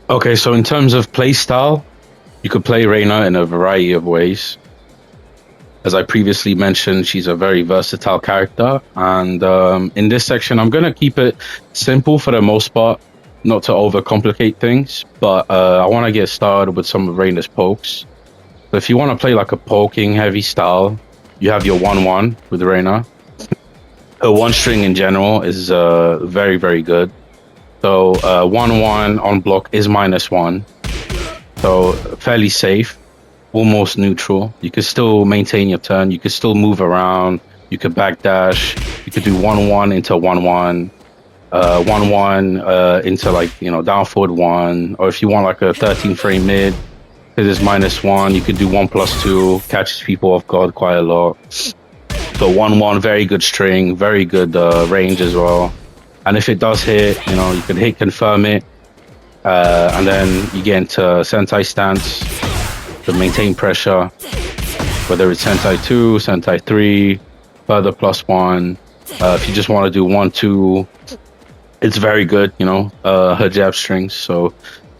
Okay, so in terms of play style, you could play Reina in a variety of ways. As I previously mentioned, she's a very versatile character, and in this section, I'm gonna keep it simple for the most part, not to overcomplicate things. But I want to get started with some of Reina's pokes. So if you want to play like a poking heavy style, you have your 1-1 with Reina. Her one string in general is very good. So 1-1 on block is -1, so fairly safe, almost neutral. You could still maintain your turn. You could still move around. You could backdash. You could do 1-1 into 1-1, 1-1 into like down forward 1, or if you want like a 13 frame mid, because it's -1, you could do 1+2, catches people off guard quite a lot. So 1-1, very good string, very good range as well. And if it does hit, you can hit confirm it, and then you get into Sentai stance to maintain pressure, whether it's Sentai 2, Sentai 3, further +1. If you just want to do 1-2, it's very good, her jab strings. So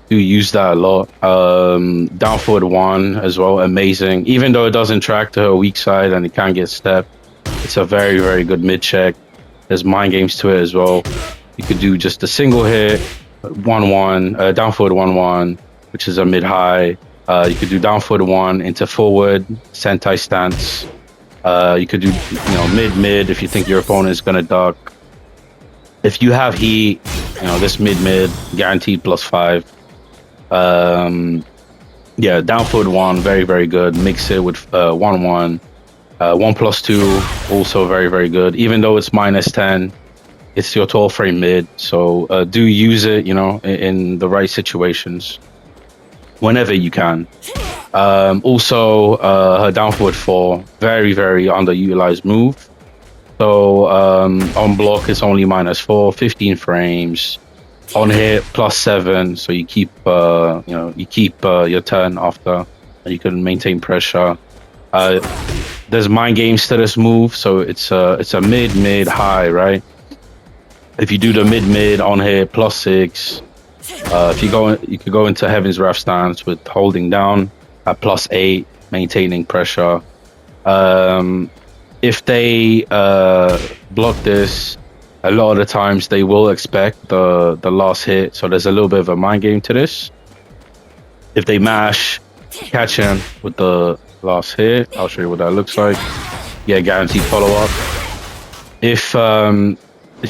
do use that a lot. Down forward 1 as well, amazing. Even though it doesn't track to her weak side and it can't get stepped, it's a very good mid check. There's mind games to it as well. You could do just a single hit, 1-1, down forward 1-1, which is a mid high. You could do down forward 1 into forward, Sentai stance. You could do mid if you think your opponent is gonna duck. If you have heat, this mid guaranteed +5. Yeah, down forward 1, very good. Mix it with 1-1. 1+2, also very good. Even though it's -10, it's your 12 frame mid, so do use it, in the right situations, whenever you can. Also, her down forward 4, very underutilized move. So on block, it's only -4, 15 frames. On hit, +7, so you keep, your turn after, and you can maintain pressure. There's mind games to this move, so it's a mid high, right? If you do the mid on hit, +6. If you could go into Heaven's Wrath stance with holding down at +8, maintaining pressure. If they block this, a lot of the times they will expect the last hit, so there's a little bit of a mind game to this. If they mash, catch him with the last hit, I'll show you what that looks like. Yeah, guaranteed follow-up. If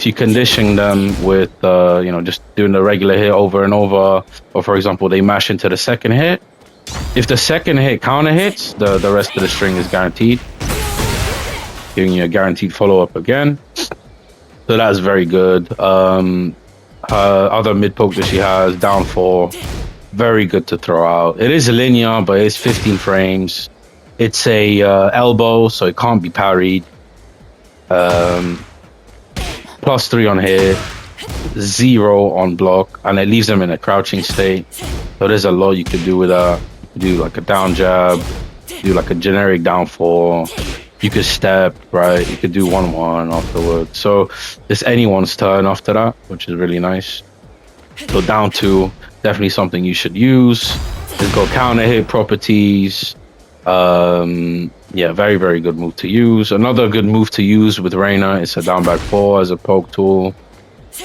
you condition them with just doing the regular hit over and over, or for example they mash into the second hit, if the second hit counter hits, the rest of the string is guaranteed, giving you a guaranteed follow-up again. So that's very good. Her other mid poke that she has, down 4, very good to throw out. It is linear, but it's 15 frames. It's a elbow, so it can't be parried. +3 on hit, 0 on block, and it leaves them in a crouching state. So there's a lot you could do with that. You could do like a down jab, do like a generic down 4. You could step, right? You could do 1-1 afterwards. So it's anyone's turn after that, which is really nice. So down 2, definitely something you should use. It's got counter hit properties. Yeah, very good move to use. Another good move to use with Reina is a down back 4 as a poke tool.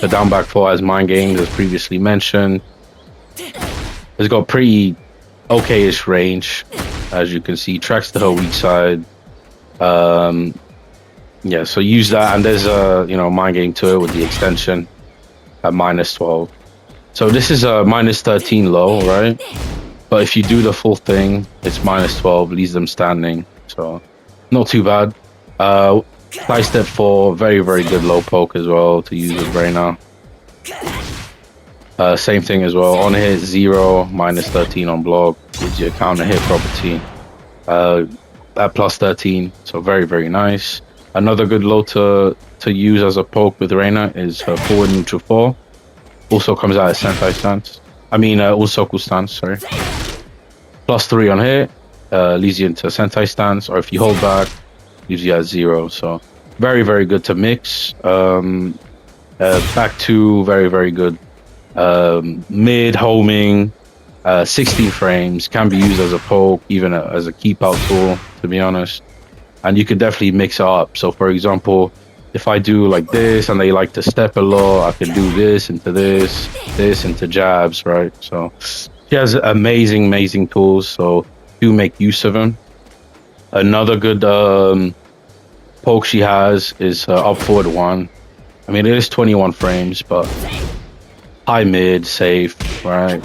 The down back 4 has mind games, as previously mentioned. It's got pretty okay-ish range, as you can see. Tracks to her weak side. Yeah, so use that, and there's a mind game to it with the extension at -12. So this is a -13 low, right? But if you do the full thing, it's -12, leaves them standing. So not too bad. Side step 4, very good low poke as well to use with Reina. Same thing as well. On hit 0, -13 on block, gives you a counter hit property. At +13, so very nice. Another good low to use as a poke with Reina is her forward neutral 4. Also comes out as Sentai stance. Usoku stance, sorry. +3 on hit, leaves you into Sentai stance, or if you hold back, leaves you at 0. So very good to mix. Back 2, very good Mid homing, 16 frames, can be used as a poke, even as a keep out tool, to be honest. And you could definitely mix it up. So, for example, if I do like this and they like to step a lot, I could do this into this into jabs, right? So she has amazing, amazing tools. So do make use of them. Another good poke she has is up forward one. I mean, it is 21 frames, but high mid, safe, right?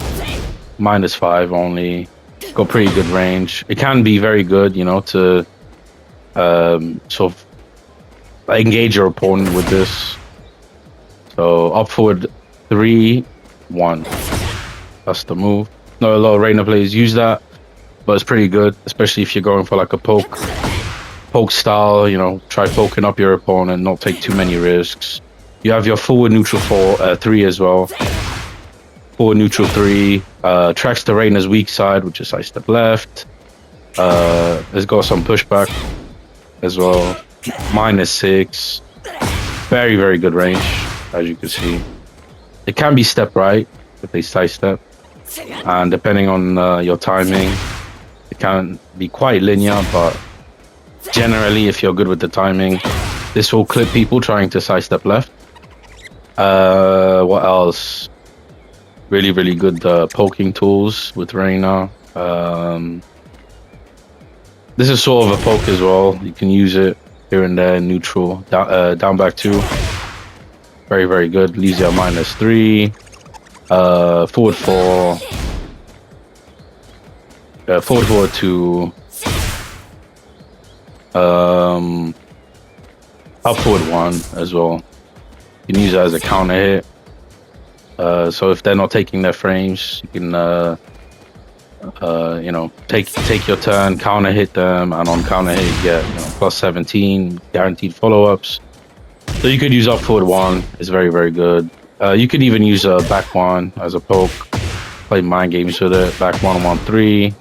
-5 only. Got pretty good range. It can be very good, you know, to sort of engage your opponent with this. So up forward 3, 1. That's the move. Not a lot of Reina players use that, but it's pretty good, especially if you're going for like a poke style. You know, try poking up your opponent, not take too many risks. You have your forward neutral 3 as well. Forward neutral 3 tracks the Reina's weak side, which is side step left. It's got some pushback as well. -6. Very, very good range, as you can see. It can be step right if they side step, and depending on your timing, it can be quite linear, but generally, if you're good with the timing, this will clip people trying to side step left. What else? Really, really good poking tools with Reina. This is sort of a poke as well. You can use it here and there, neutral. Down back 2. Very, very good. Leaves you at -3. Forward 4. Forward 2. Up forward 1 as well. You can use it as a counter hit. So if they're not taking their frames, you can you know, take your turn, counter hit them, and on counter hit you get, you know, +17 guaranteed follow-ups. So you could use up forward 1. It's very, very good. You could even use a back 1 as a poke. Play mind games with it. Back 1 1 3.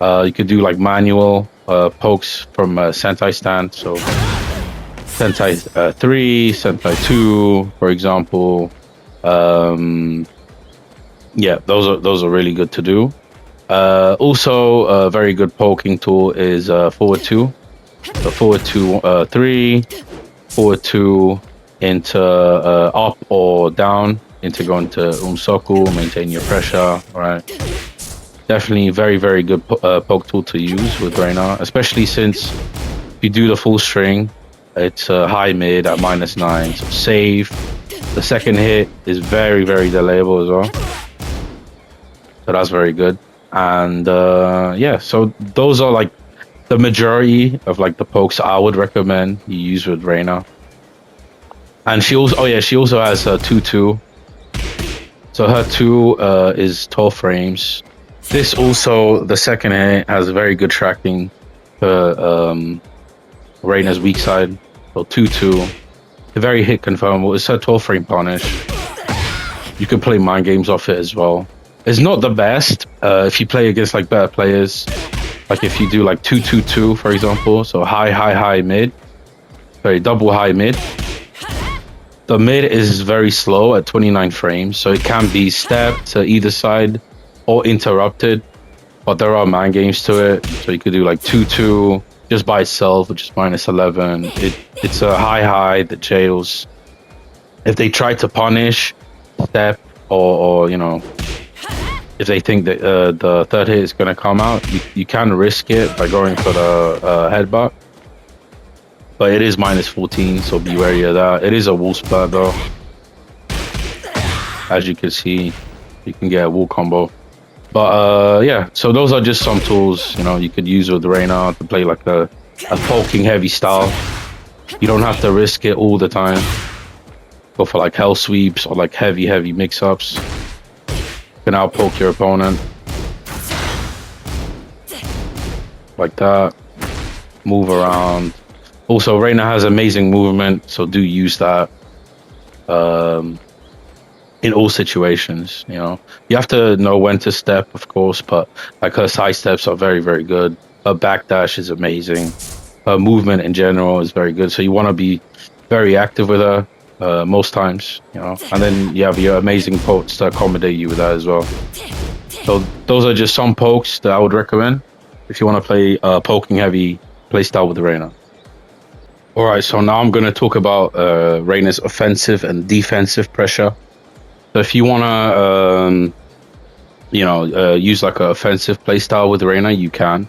You could do like manual pokes from Sentai stand. So Sentai 3, Sentai 2, for example. Yeah, those are really good to do. Also, a very good poking tool is forward 2. So forward 2, 3, forward 2 into up or down, into going to umsoku, maintain your pressure, right? Definitely very, very good poke tool to use with Reina, especially since if you do the full string, it's high mid at -9, so safe. The second hit is very, very delayable as well. So that's very good. And yeah, so those are like the majority of like the pokes I would recommend you use with Reina. And she also, oh yeah, she also has a 2-2. So her 2 is 12 frames. This also, the second hit has very good tracking for Reina's weak side. So 2-2. Very hit confirmable. It's a 12 frame punish. You can play mind games off it as well. It's not the best if you play against like better players. Like if you do like 2-2-2, for example. So high mid. Sorry, double high mid. The mid is very slow at 29 frames. So it can be stepped to either side or interrupted. But there are mind games to it. So you could do like 2-2 just by itself, which is -11. It's a high that jails. If they try to punish, step, or you know, if they think that the third hit is going to come out, you can risk it by going for the headbutt. But it is -14, so be wary of that. It is a wool splat though. As you can see, you can get a wool combo. But yeah, so those are just some tools, you know, you could use with Reina to play like a poking heavy style. You don't have to risk it all the time. Go for like hell sweeps or like heavy mix-ups. You can outpoke your opponent. Like that. Move around. Also, Reina has amazing movement, so do use that. In all situations, you know, you have to know when to step, of course, but like her side steps are very, very good. Her backdash is amazing. Her movement in general is very good. So you want to be very active with her. most times, you know. And then you have your amazing pokes to accommodate you with that as well. So those are just some pokes that I would recommend if you want to play poking heavy playstyle with Reina. All right, so now I'm going to talk about Reina's offensive and defensive pressure. So if you want to, use like an offensive playstyle with Reina, you can.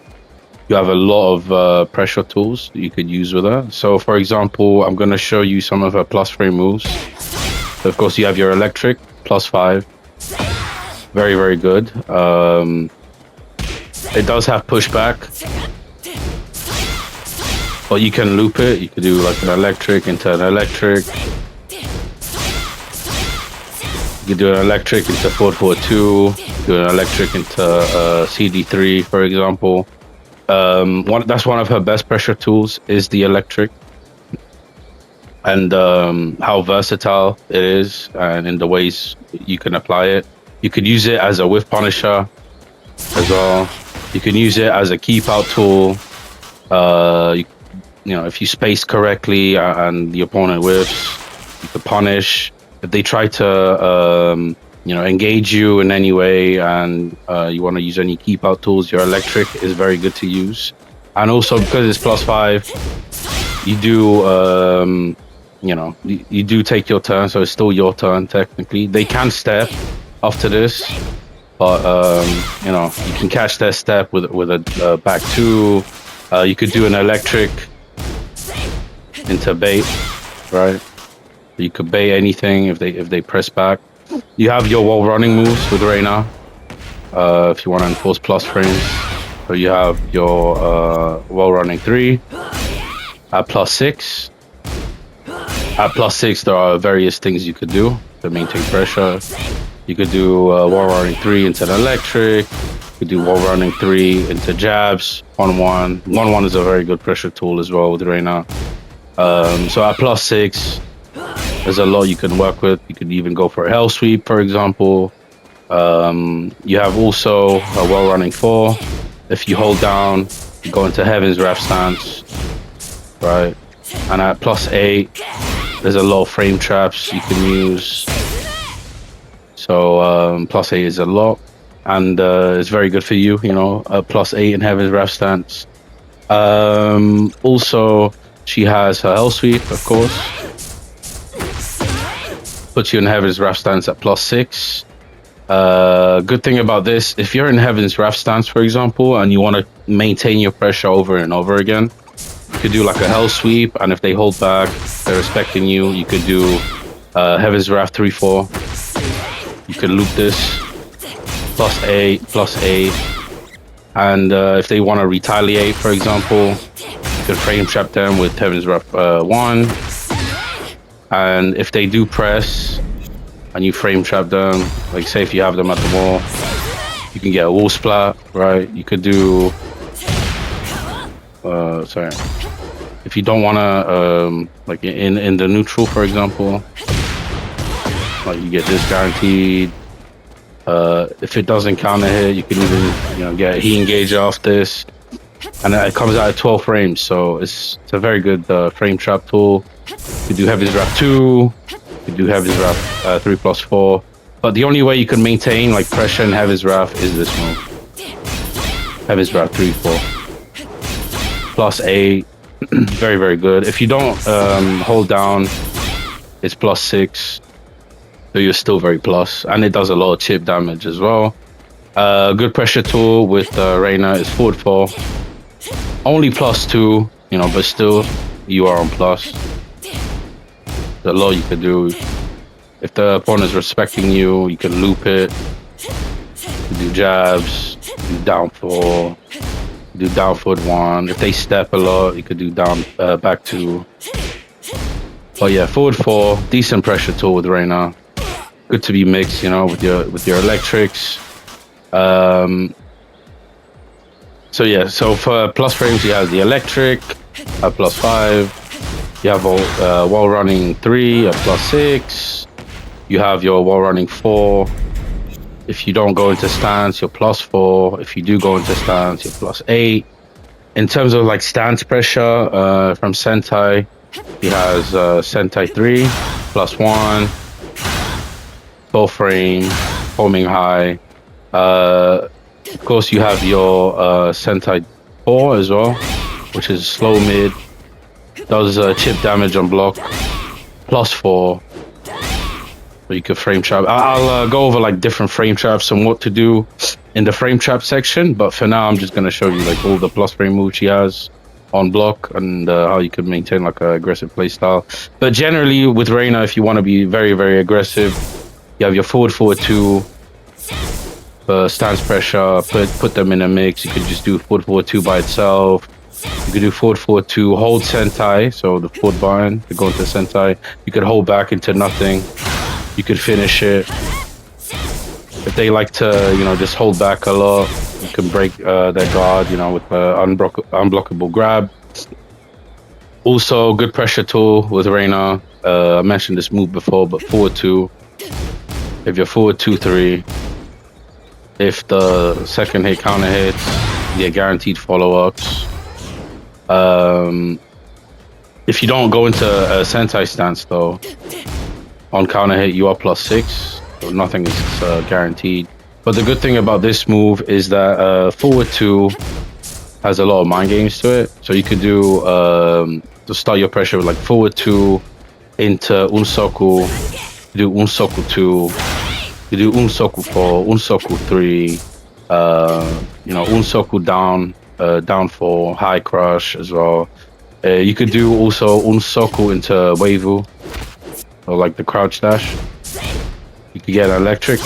You have a lot of pressure tools that you could use with her. So for example, I'm going to show you some of her plus frame moves. So of course you have your electric, +5. Very, very good. It does have pushback, but you can loop it. You could do like an electric into an electric. You could do an electric into 442, do an electric into CD3, for example. That's one of her best pressure tools is the electric, and how versatile it is, and in the ways you can apply it. You could use it as a whiff punisher as well. You can use it as a keep out tool. If you space correctly and the opponent whiffs, you could punish. If they try to engage you in any way, and you want to use any keep out tools, your electric is very good to use. And also because it's +5, you do you do take your turn, so it's still your turn technically. They can step after this, but you can catch their step with a back 2. You could do an electric into bait, right? You could bait anything if they press back. You have your wall running moves with Reina, if you want to enforce plus frames. So you have your wall running 3 at +6. At +6, there are various things you could do to maintain pressure. You could do wall running 3 into an electric. You could do wall running 3 into jabs. 1-1. 1-1 is a very good pressure tool as well with Reina. So at +6, there's a lot you can work with. You could even go for a hell sweep, for example. You have also a wall running 4. If you hold down, you go into Heaven's Wrath stance, right? And at +8, there's a lot of frame traps you can use. So +8 is a lot, and it's very good for you. +8 in Heaven's Wrath stance. Also, she has her hell sweep, of course. Puts you in Heaven's Wrath stance at +6. Good thing about this, if you're in Heaven's Wrath stance, for example, and you want to maintain your pressure over and over again, you could do like a hell sweep, and if they hold back, they're respecting you. You could do Heaven's Wrath 3-4. You could loop this +8, +8, and if they want to retaliate, for example, you could frame trap them with Heaven's Wrath 1. And if they do press and you frame trap them, like say if you have them at the wall, you can get a wall splat, right? You could do if you don't want to like in the neutral, for example, like you get this guaranteed. If it doesn't counter hit, you can even get he engage off this, and it comes out at 12 frames. So it's a very good frame trap tool. You could do Heaven's Wrath 2, you could do Heaven's Wrath 3+4, but the only way you can maintain like pressure in Heaven's Wrath is this move. Heaven's Wrath 3-4 +8, very, very good. If you don't hold down, it's +6, so you're still very plus, and it does a lot of chip damage as well. Good pressure tool with Reina is forward 4, only +2, but still you are on plus. There's a lot you could do. If the opponent is respecting you, you can loop it. You can do jabs, do down 4, do down foot 1. If they step a lot, you could do down back 2. But yeah, forward 4, decent pressure tool with Reina. Good to be mixed, with your electrics. So for plus frames, you have the electric at +5. You have wall running 3 at +6. You have your wall running 4. If you don't go into stance, you're +4. If you do go into stance, you're +8. In terms of like stance pressure from Sentai, he has Sentai 3 +1, full frame, homing high. Of course, you have your Sentai 4 as well, which is slow mid. Does chip damage on block, +4. So you could frame trap. I'll go over like different frame traps and what to do in the frame trap section. But for now, I'm just gonna show you like all the plus frame moves she has on block and how you can maintain like an aggressive playstyle. But generally, with Reina, if you want to be very, very aggressive, you have your forward 2. Stance pressure, put them in a mix. You could just do forward 2 by itself. You could do forward 2, hold Sentai, so the forward button to go into Sentai. You could hold back into nothing. You could finish it. If they like to, you know, just hold back a lot, you can break their guard, you know, with unblockable grab. Also, good pressure tool with Reina. I mentioned this move before, but forward 2. If you're forward 2-3, if the second hit counter hits, you get guaranteed follow-ups. If you don't go into a Sentai stance though, on counter hit you are +6, so nothing is guaranteed. But the good thing about this move is that forward 2 has a lot of mind games to it. So you could do to start your pressure with like forward 2 into unsoku, do unsoku 2, you do unsoku 4, unsoku 3, you know, unsoku down, down 4, high crush as well. You could do also unsoku into waivu, or like the crouch dash. You could get electric.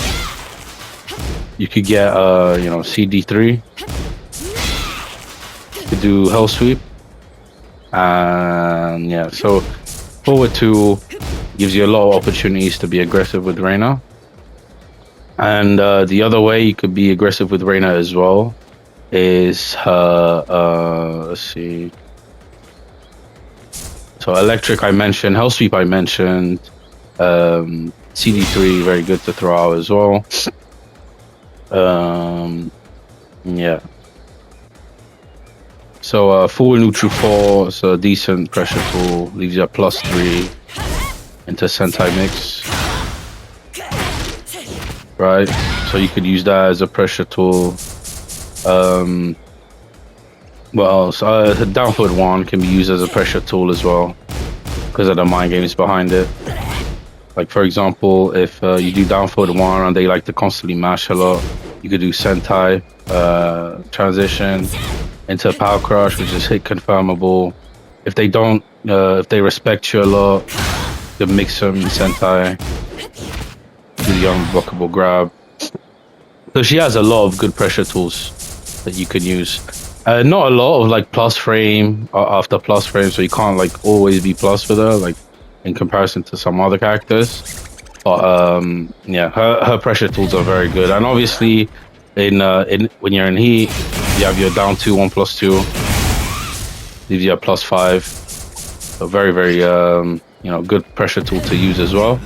You could get you know, CD3. You could do hell sweep. And yeah, so forward 2 gives you a lot of opportunities to be aggressive with Reina. And the other way you could be aggressive with Reina as well is her let's see. So electric I mentioned, hell sweep I mentioned, CD3 very good to throw out as well. Yeah. So full neutral 4 is a decent pressure tool, leaves you at +3 into Sentai mix. Right, so you could use that as a pressure tool. What else? The down forward 1 can be used as a pressure tool as well because of the mind games behind it. Like for example, if you do down forward 1 and they like to constantly mash a lot, you could do Sentai transition into power crush, which is hit confirmable. If they don't, if they respect you a lot, you can mix them in Sentai, do the unblockable grab. So she has a lot of good pressure tools that you can use. Not a lot of like plus frame after plus frame, so you can't like always be plus with her, like in comparison to some other characters. But yeah, her pressure tools are very good. And obviously, in when you're in heat, you have your down 2 1+2, leaves you at +5. So very very you know, good pressure tool to use as well.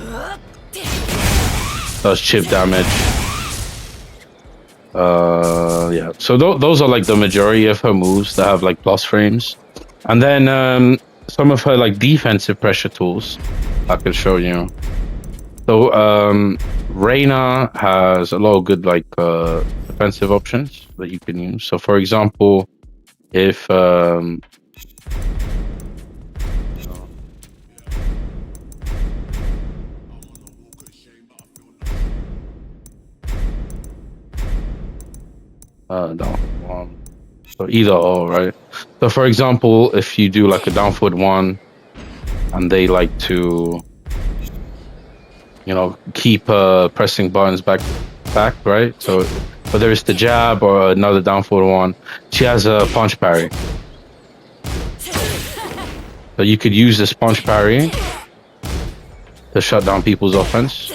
Does chip damage. Yeah, so those are like the majority of her moves that have like plus frames. And then some of her like defensive pressure tools I can show you. So Reina has a lot of good like defensive options that you can use. So for example, if down one, so either or, right? So for example, if you do like a down forward 1 and they like to, you know, keep pressing buttons back, right? So whether it's the jab or another down forward 1, she has a punch parry. So you could use this punch parry to shut down people's offense.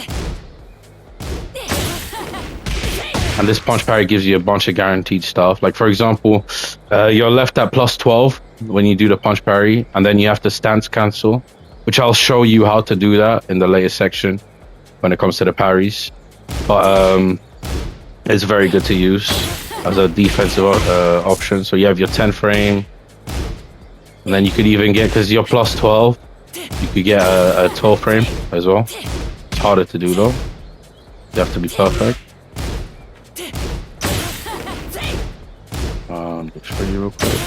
And this punch parry gives you a bunch of guaranteed stuff. Like for example, you're left at +12 when you do the punch parry, and then you have to stance cancel, which I'll show you how to do that in the later section when it comes to the parries. But it's very good to use as a defensive option. So you have your 10 frame, and then you could even get, because you're +12, You could get a 12 frame as well. It's harder to do though. You have to be perfect. Just show you real quick.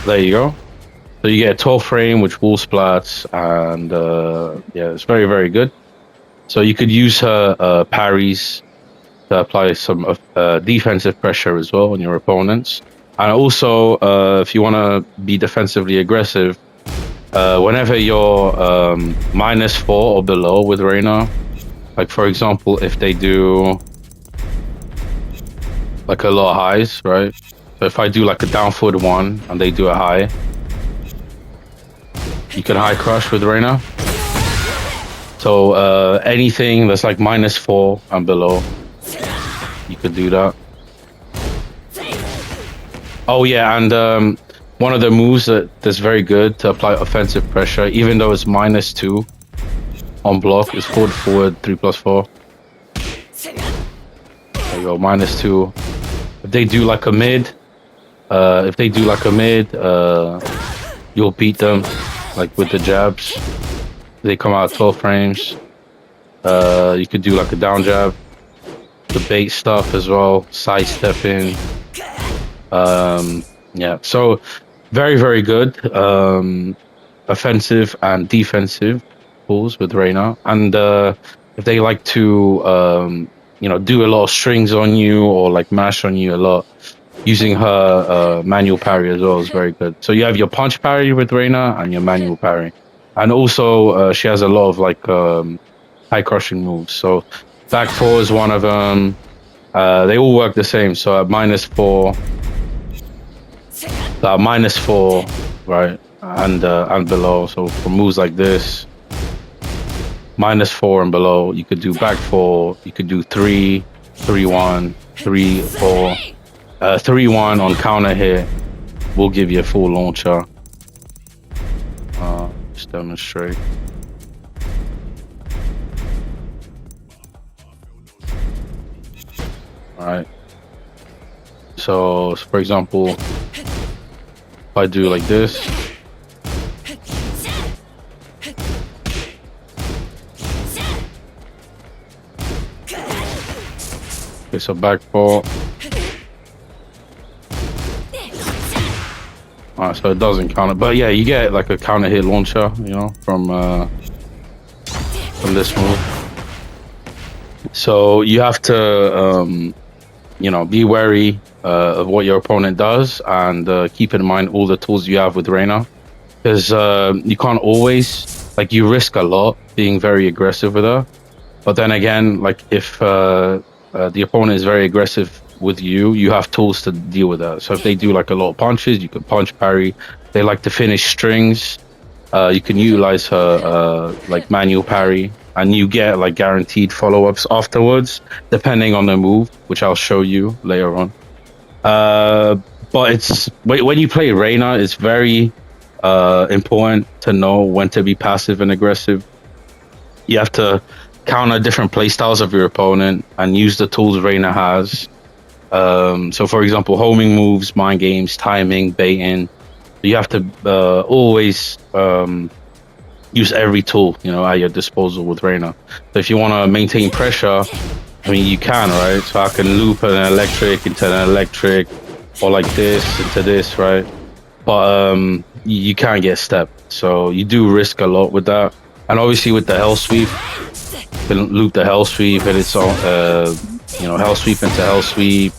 There you go. So you get a 12 frame, which wall splats, and yeah, it's very, very good. So you could use her parries to apply some defensive pressure as well on your opponents. And also, if you want to be defensively aggressive, whenever you're -4 or below with Reina, like for example, if they do like a lot of highs, right? So if I do like a down forward 1 and they do a high, you can high crush with Reina. So anything that's like -4 and below, you could do that. Oh yeah, and one of the moves that's very good to apply offensive pressure, even though it's -2 on block, is forward 3+4. There you go, -2. If they do like a mid, you'll beat them like with the jabs. They come out 12 frames. You could do like a down jab, the bait stuff as well, sidestepping. Yeah, so very, very good offensive and defensive pulls with Reina. And if they like to do a lot of strings on you or like mash on you a lot, using her manual parry as well is very good. So you have your punch parry with Reina and your manual parry. And also she has a lot of like high crushing moves. So back 4 is one of them. They all work the same. So at -4, -4, right, and below. So for moves like this, -4 and below, you could do back 4. You could do 3, 3-1, 3-4, 3-1 on counter hit. We'll give you a full launcher. Just demonstrate. All right. So for example, if I do like this, okay, so back 4. Alright, so it doesn't count it, but yeah, you get like a counter hit launcher, from this move. So you have to, be wary of what your opponent does, and keep in mind all the tools you have with Reina, because you can't always, like, you risk a lot being very aggressive with her, but then again, like if the opponent is very aggressive with you, you have tools to deal with that. So if they do like a lot of punches, you can punch parry. They like to finish strings, you can utilize her like manual parry, and you get like guaranteed follow-ups afterwards depending on the move, which I'll show you later on. But it's when you play Reina, it's very important to know when to be passive and aggressive. You have to counter different playstyles of your opponent and use the tools Reina has. So for example, homing moves, mind games, timing, baiting. You have to always use every tool at your disposal with Reina. So if you want to maintain pressure, I mean, you can, right? So I can loop an electric into an electric, or like this into this, right? But you can't get stepped, so you do risk a lot with that. And obviously with the hell sweep, you can loop the hell sweep, and it's all hell sweep into hell sweep,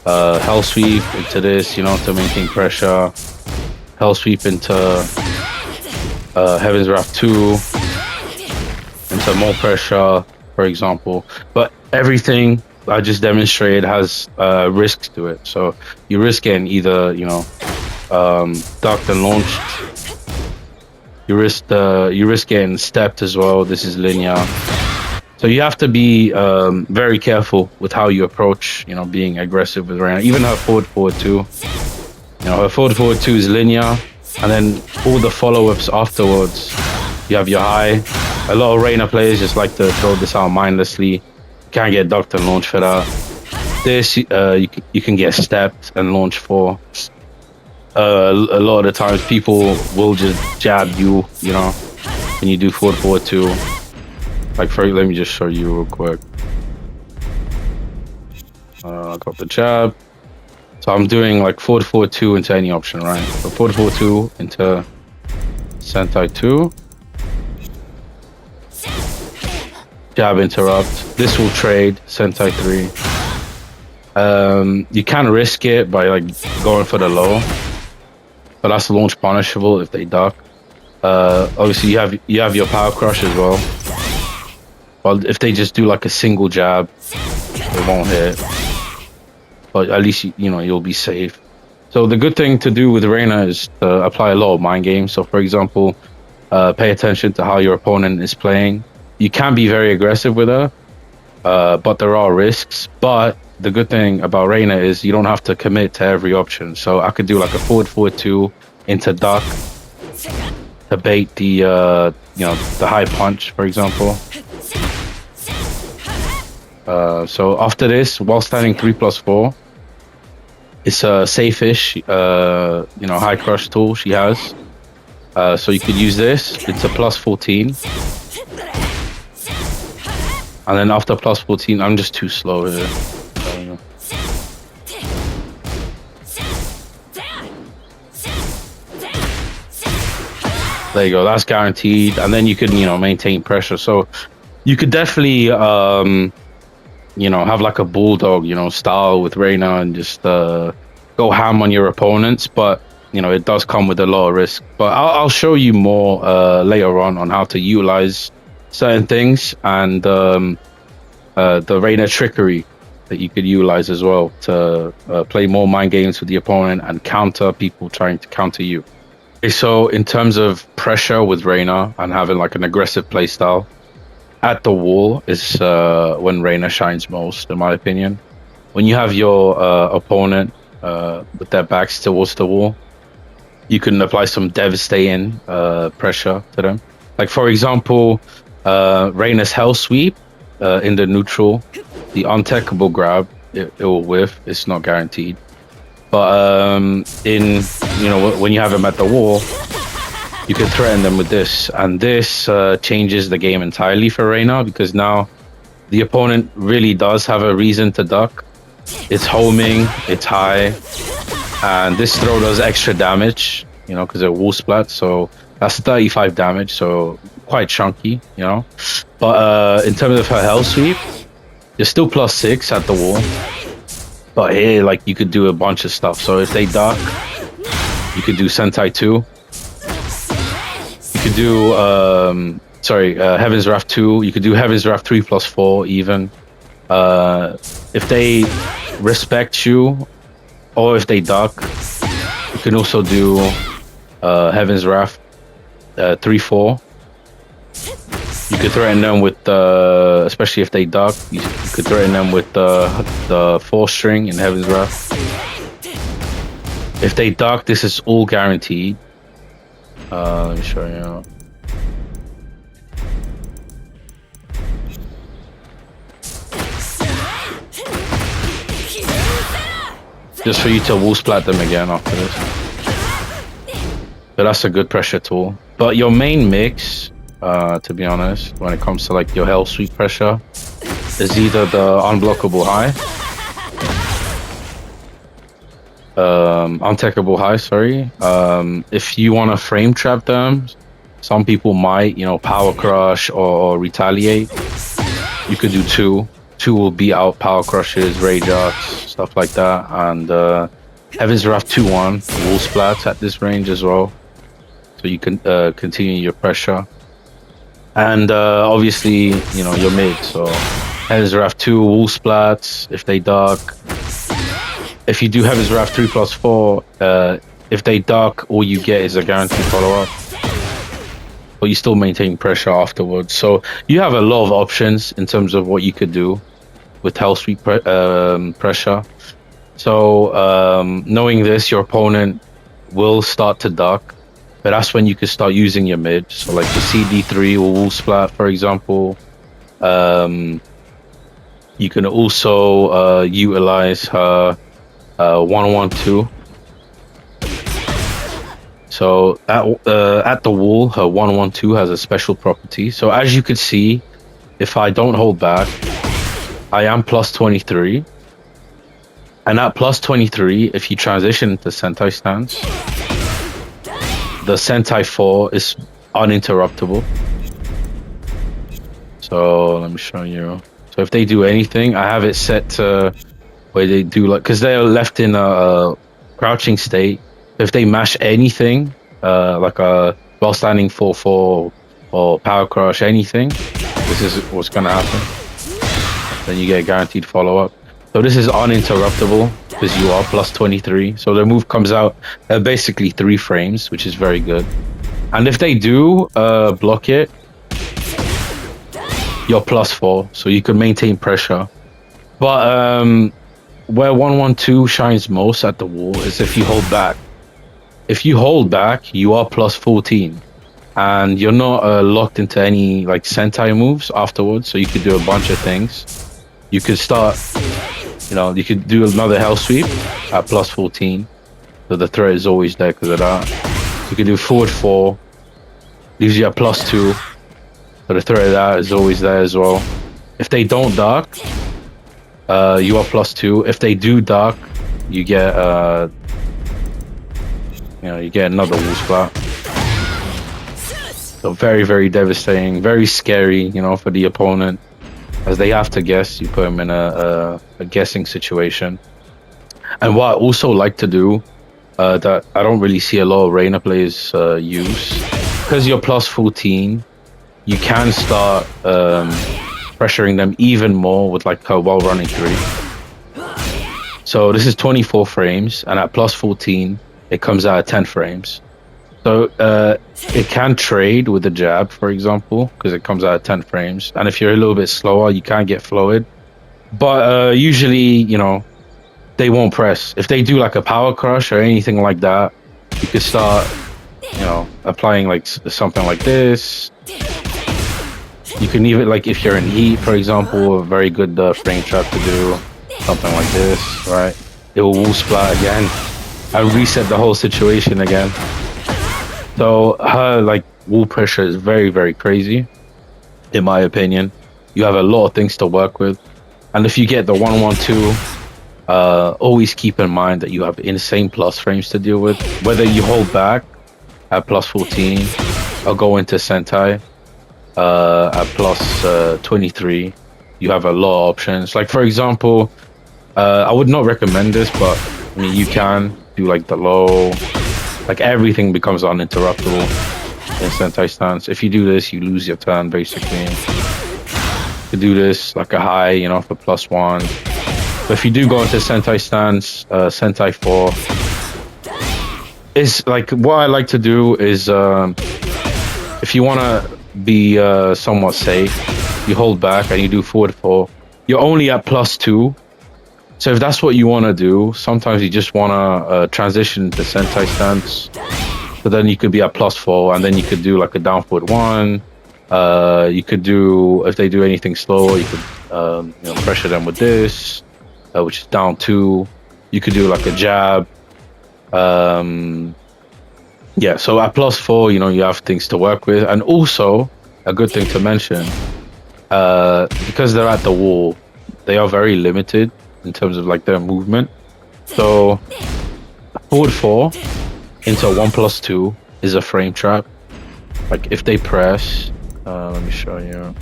hell sweep into this, to maintain pressure, hell sweep into Heaven's Wrath 2 into more pressure, for example. But everything I just demonstrated has risks to it. So you risk getting either ducked and launched. You risk getting stepped as well. This is linear. So you have to be very careful with how you approach, being aggressive with Reina. Even her forward 2. Her forward 2 is linear, and then all the follow-ups afterwards. You have your high. A lot of Reina players just like to throw this out mindlessly. You can't get ducked and launched for that. This you can get stepped and launched for. a lot of the times people will just jab you, you know, when you do forward forward 2. Like let me just show you real quick. I got the jab. So I'm doing like forward forward 2 into any option, right? So forward forward 2 into Sentai 2. Jab interrupt. This will trade Sentai 3. You can risk it by like going for the low, but that's launch punishable if they duck. Obviously you have your power crush as well. But if they just do like a single jab, it won't hit. But at least you know you'll be safe. So the good thing to do with Reina is to apply a lot of mind games. So for example, pay attention to how your opponent is playing. You can be very aggressive with her, but there are risks. But the good thing about Reina is you don't have to commit to every option. So I could do like a forward forward 2 into duck to bait the you know, the high punch, for example. So after this, while standing 3+4, it's a safe-ish, you know, high crush tool she has. So you could use this. It's a +14. And then after +14, I'm just too slow here. There you go. That's guaranteed. And then you can, you know, maintain pressure. So you could definitely, you know, have like a bulldog, you know, style with Reina and just go ham on your opponents. But, you know, it does come with a lot of risk. But I'll show you more later on how to utilize certain things and the Reina trickery that you could utilize as well to play more mind games with the opponent and counter people trying to counter you. Okay, so in terms of pressure with Reina and having like an aggressive playstyle, at the wall is when Reina shines most, in my opinion. When you have your opponent with their backs towards the wall, you can apply some devastating pressure to them. Like for example, Reina's Hell Sweep in the neutral, the untechable grab, it will whiff. It's not guaranteed. But in, you know, when you have them at the wall, you can threaten them with this, and this changes the game entirely for Reina, because now the opponent really does have a reason to duck. It's homing, it's high, and this throw does extra damage, you know, because it wall splat. So that's 35 damage, so quite chunky, you know. But in terms of her hell sweep, you're still +6 at the wall. But here, like, you could do a bunch of stuff. So if they duck, you could do Sentai 2. You could do, Heaven's Wrath 2. You could do Heaven's Wrath 3+4 even. If they respect you, or if they duck, you can also do Heaven's Wrath 3-4. You could threaten them with, especially if they duck, you could threaten them with the 4-string in Heaven's Wrath. If they duck, this is all guaranteed. Let me show you. Just for you to wall splat them again after this. But that's a good pressure tool. But your main mix, to be honest, when it comes to like your hell sweep pressure, is either the unblockable high, untechable high, sorry. If you want to frame trap them, some people might, you know, power crush or retaliate. You could do 2. 2 will beat out power crushes, rage arts, stuff like that. And Heaven's Wrath 2-1 wall splats at this range as well, so you can continue your pressure. And obviously, you know, your mid. So Heaven's Wrath 2 wall splats if they duck. If you do Heaven's Wrath 3+4, if they duck, all you get is a guaranteed follow-up. But you still maintain pressure afterwards. So you have a lot of options in terms of what you could do with hell sweep pressure. So knowing this, your opponent will start to duck. But that's when you can start using your mid. So like the CD3 or wall splat, for example. You can also utilize her 1-1-2. So at the wall, her 112 has a special property. So as you can see, if I don't hold back, I am plus 23. And at plus 23, if you transition into Sentai stance, the Sentai 4 is uninterruptible. So let me show you. So if they do anything, I have it set to where they do like, because they're left in a crouching state. If they mash anything, like a while standing 4-4 or power crush, anything, this is what's gonna happen. Then you get a guaranteed follow up. So this is uninterruptible because you are plus 23. So the move comes out basically 3 frames, which is very good. And if they do block it, you're plus 4, so you can maintain pressure. But where 112 shines most at the wall is if you hold back. If you hold back, you are plus 14, and you're not locked into any like Sentai moves afterwards. So you could do a bunch of things. You could start, you could do another hell sweep at plus 14. So the threat is always there because of that. You could do forward 4, leaves you at plus 2. So the threat of that is always there as well. If they don't dark, you are plus 2. If they do dark, you get you get another wall splat. So very, very devastating, very scary, for the opponent, as they have to guess. You put them in a guessing situation. And what I also like to do, that I don't really see a lot of Reina players use, because you're plus 14, you can start pressuring them even more with like a while running 3. So this is 24 frames, and at plus 14, it comes out at 10 frames. So it can trade with the jab, for example, because it comes out at 10 frames. And if you're a little bit slower, you can get fluid. But usually, they won't press. If they do like a power crush or anything like that, you could start, applying like something like this. You can even, like if you're in heat, for example, a very good frame trap to do something like this, right? It will wall splat again and reset the whole situation again. So her like wall pressure is very, very crazy, in my opinion. You have a lot of things to work with, and if you get the 112, always keep in mind that you have insane plus frames to deal with. Whether you hold back at plus 14 or go into Sentai at plus 23, you have a lot of options. Like for example, I would not recommend this, but I mean you can do like the low, like everything becomes uninterruptible in Sentai stance. If you do this, you lose your turn basically. You could do this like a high, for plus 1. But if you do go into Sentai stance, Sentai 4, is like what I like to do is if you want to be somewhat safe, you hold back and you do forward 4. You're only at plus 2. So if that's what you want to do, sometimes you just want to transition to Sentai stance. So then you could be at plus 4, and then you could do like a down forward 1. You could do, if they do anything slow, you could pressure them with this, which is down 2. You could do like a jab. Yeah, so at plus 4, you have things to work with. And also, a good thing to mention, because they're at the wall, they are very limited in terms of like their movement. So forward 4 into 1+2 is a frame trap. Like if they press, let me show you,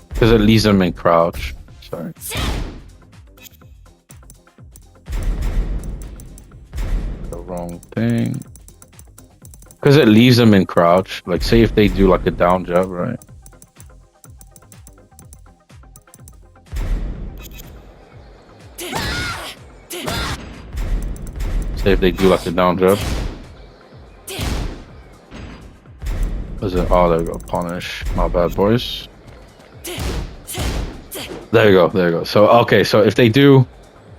because it leaves them in crouch. Sorry. The wrong thing. Because it leaves them in crouch. Like say if they do like a down jab, right? Say if they do like a down jab. Was it? Oh, there we go. Punish. My bad, boys. There you go. There you go. So, okay. So if they do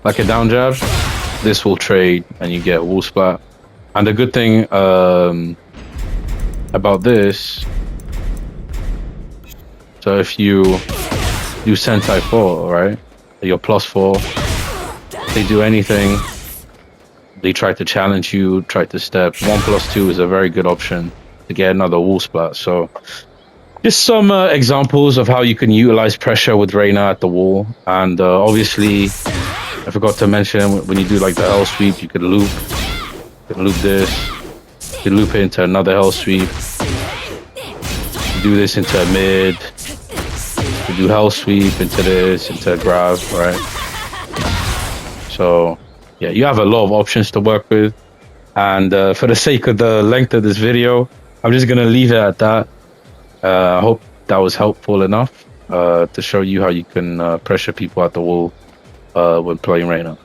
like a down jab, this will trade and you get wall splat. And the good thing about this, so if you do Sentai 4, right? You're plus 4. If they do anything, they try to challenge you, try to step. 1+2 is a very good option to get another wall splat. So just some examples of how you can utilize pressure with Reina at the wall. And obviously, I forgot to mention, when you do like the L sweep, you could loop. You can loop this. You can loop it into another L sweep. You do this into a mid. You do Hell sweep into this, into a grab, right? So yeah, you have a lot of options to work with. And for the sake of the length of this video, I'm just gonna leave it at that. I hope that was helpful enough to show you how you can pressure people at the wall when playing Reina.